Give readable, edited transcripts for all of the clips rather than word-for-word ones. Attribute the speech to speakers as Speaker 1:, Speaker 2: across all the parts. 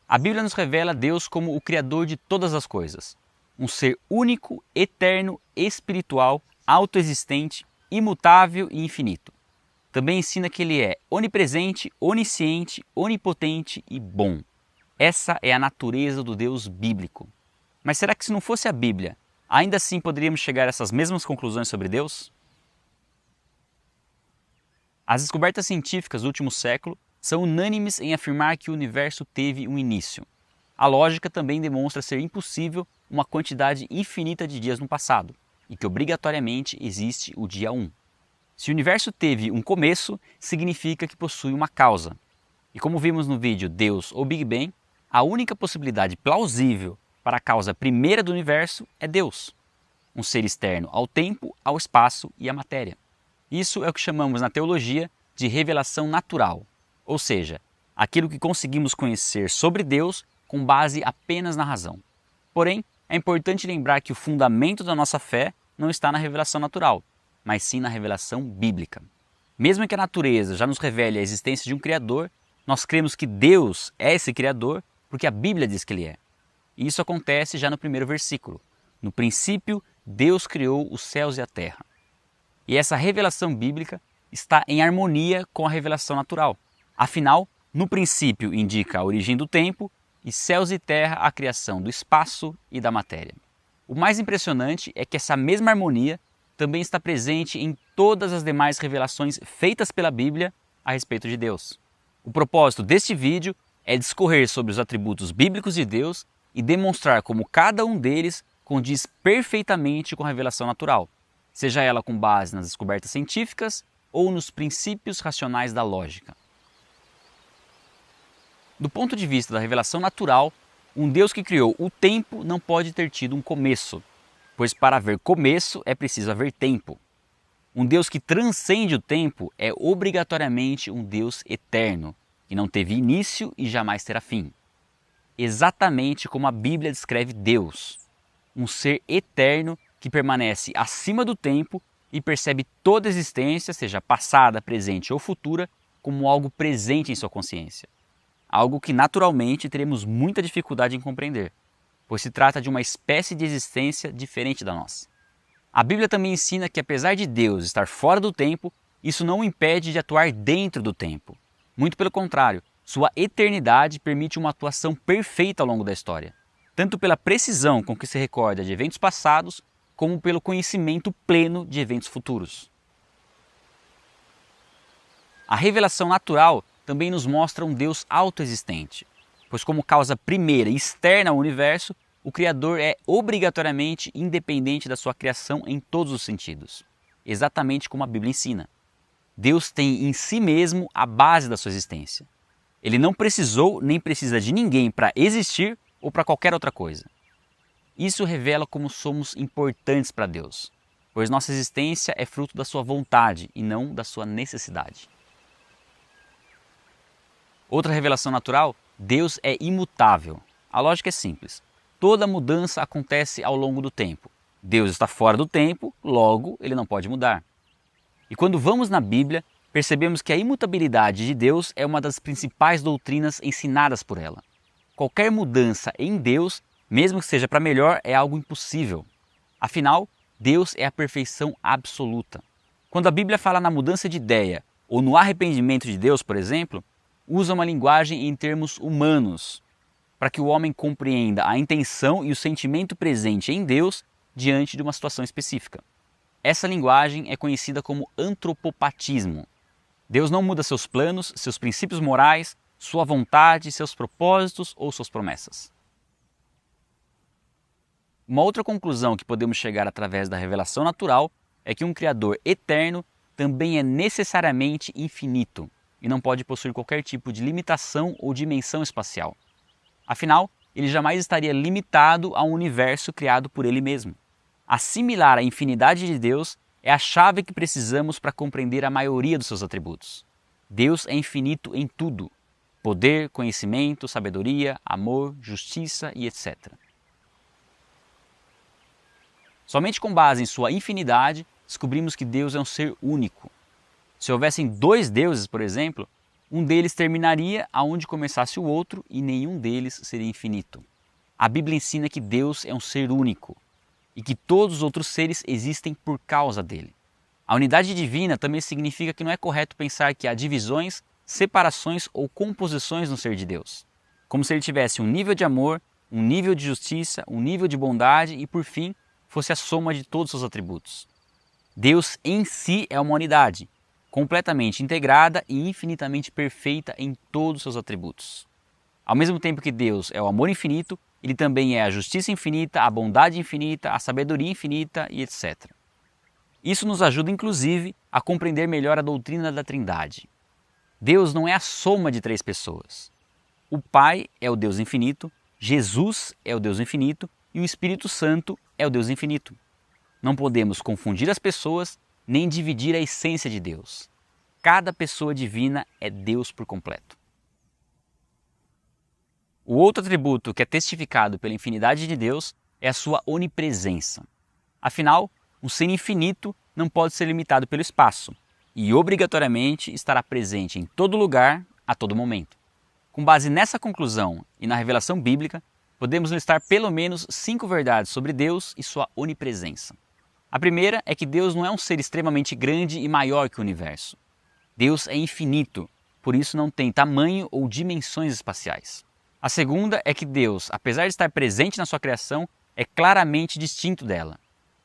Speaker 1: A Bíblia nos revela Deus como o Criador de todas as coisas, um ser único, eterno, espiritual, autoexistente, imutável e infinito. Também ensina que Ele é onipresente, onisciente, onipotente e bom. Essa é a natureza do Deus bíblico. Mas será que se não fosse a Bíblia, ainda assim poderíamos chegar a essas mesmas conclusões sobre Deus? As descobertas científicas do último século são unânimes em afirmar que o universo teve um início. A lógica também demonstra ser impossível uma quantidade infinita de dias no passado, e que obrigatoriamente existe o dia 1. Se o universo teve um começo, significa que possui uma causa. E como vimos no vídeo Deus ou Big Bang, a única possibilidade plausível para a causa primeira do universo é Deus, um ser externo ao tempo, ao espaço e à matéria. Isso é o que chamamos na teologia de revelação natural, ou seja, aquilo que conseguimos conhecer sobre Deus com base apenas na razão. Porém, é importante lembrar que o fundamento da nossa fé não está na revelação natural, mas sim na revelação bíblica. Mesmo que a natureza já nos revele a existência de um Criador, nós cremos que Deus é esse Criador porque a Bíblia diz que Ele é. E isso acontece já no primeiro versículo. No princípio, Deus criou os céus e a terra. E essa revelação bíblica está em harmonia com a revelação natural. Afinal, no princípio indica a origem do tempo e céus e terra a criação do espaço e da matéria. O mais impressionante é que essa mesma harmonia também está presente em todas as demais revelações feitas pela Bíblia a respeito de Deus. O propósito deste vídeo é discorrer sobre os atributos bíblicos de Deus e demonstrar como cada um deles condiz perfeitamente com a revelação natural, seja ela com base nas descobertas científicas ou nos princípios racionais da lógica. Do ponto de vista da revelação natural, um Deus que criou o tempo não pode ter tido um começo, pois para haver começo é preciso haver tempo. Um Deus que transcende o tempo é obrigatoriamente um Deus eterno, que não teve início e jamais terá fim. Exatamente como a Bíblia descreve Deus, um ser eterno que permanece acima do tempo e percebe toda a existência, seja passada, presente ou futura, como algo presente em sua consciência. Algo que naturalmente teremos muita dificuldade em compreender, pois se trata de uma espécie de existência diferente da nossa. A Bíblia também ensina que apesar de Deus estar fora do tempo, isso não o impede de atuar dentro do tempo. Muito pelo contrário, sua eternidade permite uma atuação perfeita ao longo da história, tanto pela precisão com que se recorda de eventos passados, como pelo conhecimento pleno de eventos futuros. A revelação natural também nos mostra um Deus autoexistente, pois como causa primeira e externa ao universo, o Criador é obrigatoriamente independente da sua criação em todos os sentidos, exatamente como a Bíblia ensina. Deus tem em si mesmo a base da sua existência. Ele não precisou nem precisa de ninguém para existir ou para qualquer outra coisa. Isso revela como somos importantes para Deus, pois nossa existência é fruto da sua vontade e não da sua necessidade. Outra revelação natural, Deus é imutável. A lógica é simples. Toda mudança acontece ao longo do tempo. Deus está fora do tempo, logo ele não pode mudar. E quando vamos na Bíblia, percebemos que a imutabilidade de Deus é uma das principais doutrinas ensinadas por ela. Qualquer mudança em Deus, mesmo que seja para melhor, é algo impossível. Afinal, Deus é a perfeição absoluta. Quando a Bíblia fala na mudança de ideia ou no arrependimento de Deus, por exemplo, usa uma linguagem em termos humanos, para que o homem compreenda a intenção e o sentimento presente em Deus diante de uma situação específica. Essa linguagem é conhecida como antropopatismo. Deus não muda seus planos, seus princípios morais, sua vontade, seus propósitos ou suas promessas. Uma outra conclusão que podemos chegar através da revelação natural é que um Criador eterno também é necessariamente infinito e não pode possuir qualquer tipo de limitação ou dimensão espacial. Afinal, ele jamais estaria limitado a um universo criado por ele mesmo. Assimilar a infinidade de Deus é a chave que precisamos para compreender a maioria dos seus atributos. Deus é infinito em tudo: poder, conhecimento, sabedoria, amor, justiça e etc. Somente com base em sua infinidade, descobrimos que Deus é um ser único. Se houvessem dois deuses, por exemplo, um deles terminaria aonde começasse o outro e nenhum deles seria infinito. A Bíblia ensina que Deus é um ser único e que todos os outros seres existem por causa dele. A unidade divina também significa que não é correto pensar que há divisões, separações ou composições no ser de Deus, como se ele tivesse um nível de amor, um nível de justiça, um nível de bondade e, por fim, fosse a soma de todos os seus atributos. Deus em si é uma unidade, completamente integrada e infinitamente perfeita em todos os seus atributos. Ao mesmo tempo que Deus é o amor infinito, ele também é a justiça infinita, a bondade infinita, a sabedoria infinita e etc. Isso nos ajuda, inclusive, a compreender melhor a doutrina da Trindade. Deus não é a soma de 3 pessoas. O Pai é o Deus infinito, Jesus é o Deus infinito e o Espírito Santo é o Deus infinito. Não podemos confundir as pessoas nem dividir a essência de Deus. Cada pessoa divina é Deus por completo. O outro atributo que é testificado pela infinidade de Deus é a sua onipresença. Afinal, um ser infinito não pode ser limitado pelo espaço e obrigatoriamente estará presente em todo lugar, a todo momento. Com base nessa conclusão e na revelação bíblica, podemos listar pelo menos 5 verdades sobre Deus e sua onipresença. A primeira é que Deus não é um ser extremamente grande e maior que o universo. Deus é infinito, por isso não tem tamanho ou dimensões espaciais. A segunda é que Deus, apesar de estar presente na sua criação, é claramente distinto dela.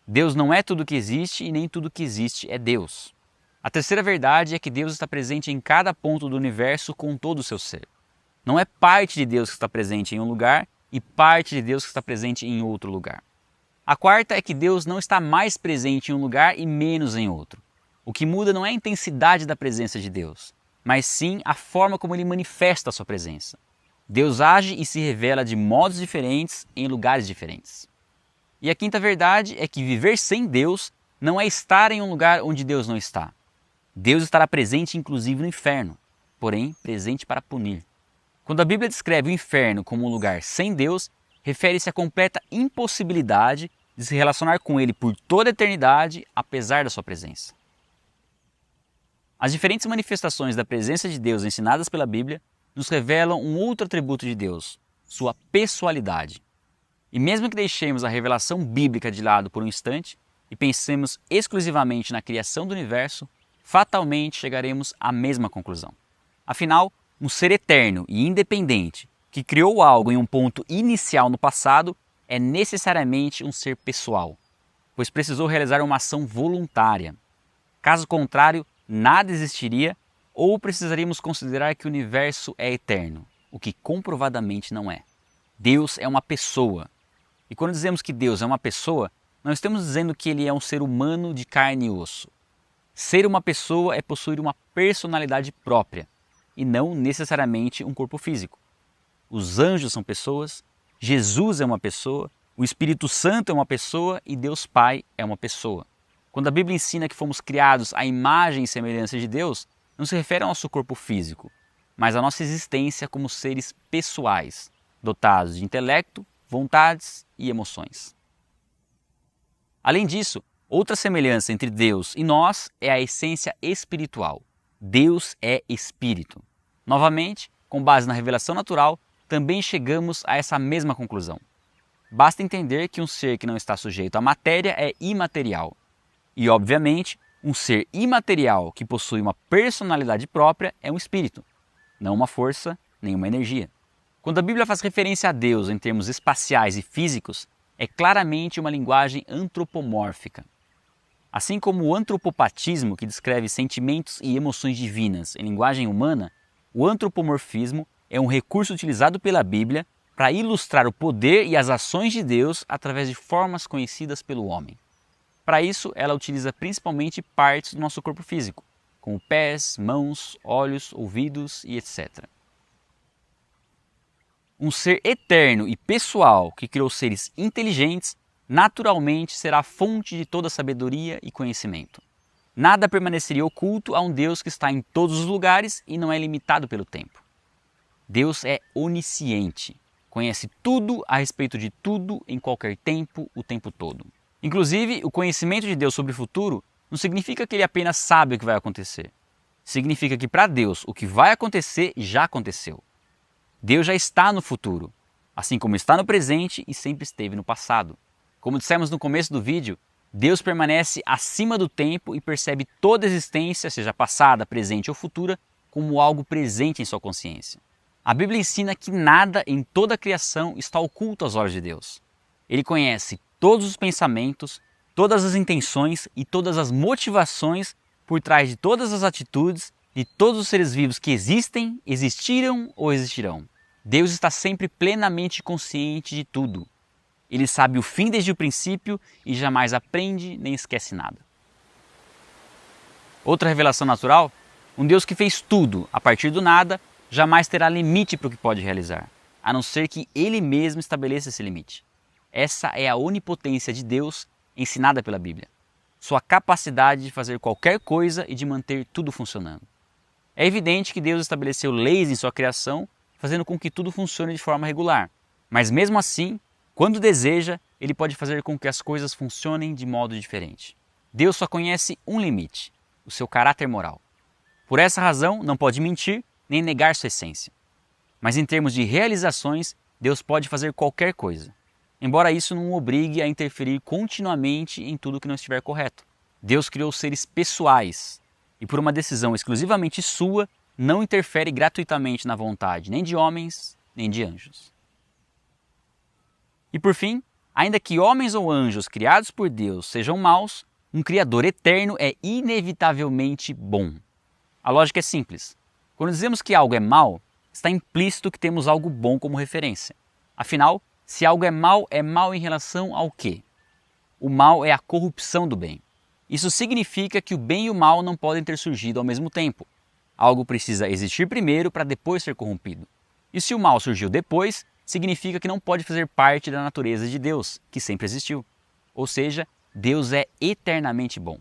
Speaker 1: Deus não é tudo que existe e nem tudo que existe é Deus. A terceira verdade é que Deus está presente em cada ponto do universo com todo o seu ser. Não é parte de Deus que está presente em um lugar e parte de Deus que está presente em outro lugar. A quarta é que Deus não está mais presente em um lugar e menos em outro. O que muda não é a intensidade da presença de Deus, mas sim a forma como ele manifesta a sua presença. Deus age e se revela de modos diferentes em lugares diferentes. E a quinta verdade é que viver sem Deus não é estar em um lugar onde Deus não está. Deus estará presente inclusive no inferno, porém presente para punir. Quando a Bíblia descreve o inferno como um lugar sem Deus, refere-se à completa impossibilidade de se relacionar com Ele por toda a eternidade, apesar da sua presença. As diferentes manifestações da presença de Deus ensinadas pela Bíblia nos revelam um outro atributo de Deus, sua pessoalidade. E mesmo que deixemos a revelação bíblica de lado por um instante e pensemos exclusivamente na criação do universo, fatalmente chegaremos à mesma conclusão. Afinal, um ser eterno e independente que criou algo em um ponto inicial no passado é necessariamente um ser pessoal, pois precisou realizar uma ação voluntária. Caso contrário, nada existiria ou precisaríamos considerar que o universo é eterno, o que comprovadamente não é. Deus é uma pessoa. E quando dizemos que Deus é uma pessoa, não estamos dizendo que ele é um ser humano de carne e osso. Ser uma pessoa é possuir uma personalidade própria e não necessariamente um corpo físico. Os anjos são pessoas, Jesus é uma pessoa, o Espírito Santo é uma pessoa e Deus Pai é uma pessoa. Quando a Bíblia ensina que fomos criados à imagem e semelhança de Deus, não se refere ao nosso corpo físico, mas à nossa existência como seres pessoais, dotados de intelecto, vontades e emoções. Além disso, outra semelhança entre Deus e nós é a essência espiritual. Deus é espírito. Novamente, com base na revelação natural, também chegamos a essa mesma conclusão. Basta entender que um ser que não está sujeito à matéria é imaterial. E, obviamente, um ser imaterial que possui uma personalidade própria é um espírito, não uma força nem uma energia. Quando a Bíblia faz referência a Deus em termos espaciais e físicos, é claramente uma linguagem antropomórfica. Assim como o antropopatismo, que descreve sentimentos e emoções divinas em linguagem humana, o antropomorfismo é um recurso utilizado pela Bíblia para ilustrar o poder e as ações de Deus através de formas conhecidas pelo homem. Para isso, ela utiliza principalmente partes do nosso corpo físico, como pés, mãos, olhos, ouvidos e etc. Um ser eterno e pessoal que criou seres inteligentes, naturalmente será a fonte de toda sabedoria e conhecimento. Nada permaneceria oculto a um Deus que está em todos os lugares e não é limitado pelo tempo. Deus é onisciente, conhece tudo a respeito de tudo em qualquer tempo, o tempo todo. Inclusive, o conhecimento de Deus sobre o futuro não significa que ele apenas sabe o que vai acontecer. significa que para Deus o que vai acontecer já aconteceu. Deus já está no futuro, assim como está no presente e sempre esteve no passado. Como dissemos no começo do vídeo, Deus permanece acima do tempo e percebe toda existência, seja passada, presente ou futura, como algo presente em sua consciência. A Bíblia ensina que nada em toda a criação está oculto aos olhos de Deus. Ele conhece todos os pensamentos, todas as intenções e todas as motivações por trás de todas as atitudes de todos os seres vivos que existem, existiram ou existirão. Deus está sempre plenamente consciente de tudo. Ele sabe o fim desde o princípio e jamais aprende nem esquece nada. Outra revelação natural, um Deus que fez tudo a partir do nada, jamais terá limite para o que pode realizar, a não ser que Ele mesmo estabeleça esse limite. Essa é a onipotência de Deus ensinada pela Bíblia. Sua capacidade de fazer qualquer coisa e de manter tudo funcionando. É evidente que Deus estabeleceu leis em sua criação, fazendo com que tudo funcione de forma regular. Mas mesmo assim, quando deseja, Ele pode fazer com que as coisas funcionem de modo diferente. Deus só conhece um limite, o seu caráter moral. Por essa razão, não pode mentir nem negar sua essência. Mas em termos de realizações, Deus pode fazer qualquer coisa, embora isso não o obrigue a interferir continuamente em tudo que não estiver correto. Deus criou seres pessoais e, por uma decisão exclusivamente sua, não interfere gratuitamente na vontade nem de homens nem de anjos. E por fim, ainda que homens ou anjos criados por Deus sejam maus, um Criador eterno é inevitavelmente bom. A lógica é simples. Quando dizemos que algo é mau, está implícito que temos algo bom como referência. Afinal, se algo é mal em relação ao quê? O mal é a corrupção do bem. Isso significa que o bem e o mal não podem ter surgido ao mesmo tempo. Algo precisa existir primeiro para depois ser corrompido. E se o mal surgiu depois, significa que não pode fazer parte da natureza de Deus, que sempre existiu. Ou seja, Deus é eternamente bom.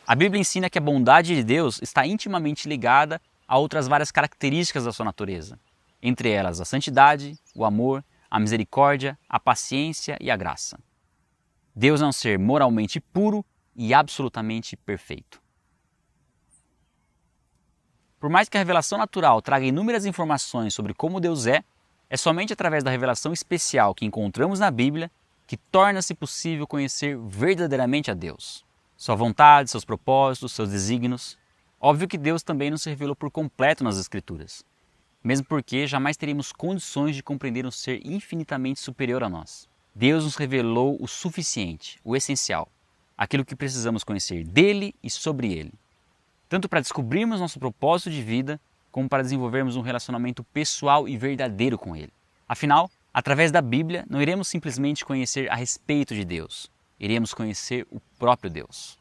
Speaker 1: A Bíblia ensina que a bondade de Deus está intimamente ligada a outras várias características da sua natureza, entre elas a santidade, o amor, a misericórdia, a paciência e a graça. Deus é um ser moralmente puro e absolutamente perfeito. Por mais que a revelação natural traga inúmeras informações sobre como Deus é somente através da revelação especial que encontramos na Bíblia que torna-se possível conhecer verdadeiramente a Deus. Sua vontade, seus propósitos, seus desígnios. Óbvio que Deus também não se revelou por completo nas Escrituras, mesmo porque jamais teríamos condições de compreender um ser infinitamente superior a nós. Deus nos revelou o suficiente, o essencial, aquilo que precisamos conhecer dele e sobre ele, tanto para descobrirmos nosso propósito de vida, como para desenvolvermos um relacionamento pessoal e verdadeiro com ele. Afinal, através da Bíblia, não iremos simplesmente conhecer a respeito de Deus, iremos conhecer o próprio Deus.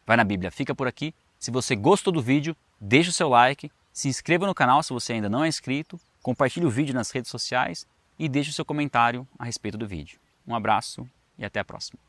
Speaker 1: Vai na Bíblia, fica por aqui. Se você gostou do vídeo, deixe o seu like, se inscreva no canal se você ainda não é inscrito, compartilhe o vídeo nas redes sociais e deixe o seu comentário a respeito do vídeo. Um abraço e até a próxima.